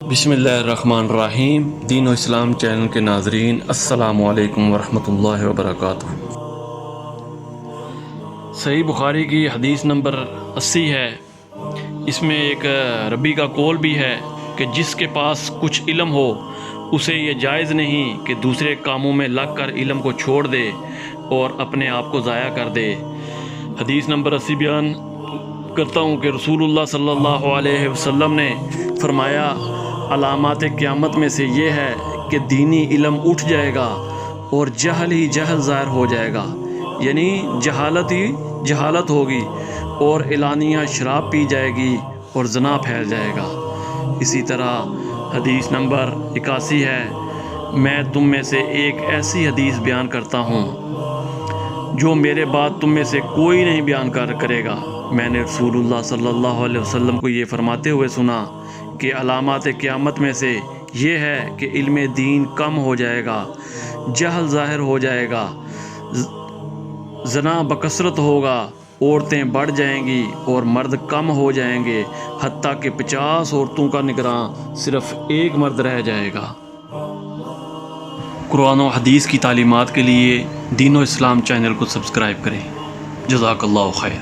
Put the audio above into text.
بسم اللہ الرحمن الرحیم۔ دین و اسلام چینل کے ناظرین، السلام علیکم ورحمۃ اللہ وبرکاتہ۔ صحیح بخاری کی حدیث نمبر 80 ہے۔ اس میں ایک ربی کا قول بھی ہے کہ جس کے پاس کچھ علم ہو اسے یہ جائز نہیں کہ دوسرے کاموں میں لگ کر علم کو چھوڑ دے اور اپنے آپ کو ضائع کر دے۔ حدیث نمبر 80 بیان کرتا ہوں کہ رسول اللہ صلی اللہ علیہ وسلم نے فرمایا، علامات قیامت میں سے یہ ہے کہ دینی علم اٹھ جائے گا اور جہل ہی جہل ظاہر ہو جائے گا، یعنی جہالت ہی جہالت ہوگی اور اعلانیہ شراب پی جائے گی اور زنا پھیل جائے گا۔ اسی طرح حدیث نمبر 81 ہے، میں تم میں سے ایک ایسی حدیث بیان کرتا ہوں جو میرے بعد تم میں سے کوئی نہیں بیان کرے گا۔ میں نے رسول اللہ صلی اللہ علیہ وسلم کو یہ فرماتے ہوئے سنا کہ علامات قیامت میں سے یہ ہے کہ علم دین کم ہو جائے گا، جہل ظاہر ہو جائے گا، زنا بکثرت ہوگا، عورتیں بڑھ جائیں گی اور مرد کم ہو جائیں گے، حتیٰ کہ 50 عورتوں کا نگراں صرف ایک مرد رہ جائے گا۔ قرآن و حدیث کی تعلیمات کے لیے دین و اسلام چینل کو سبسکرائب کریں۔ جزاک اللہ خیر۔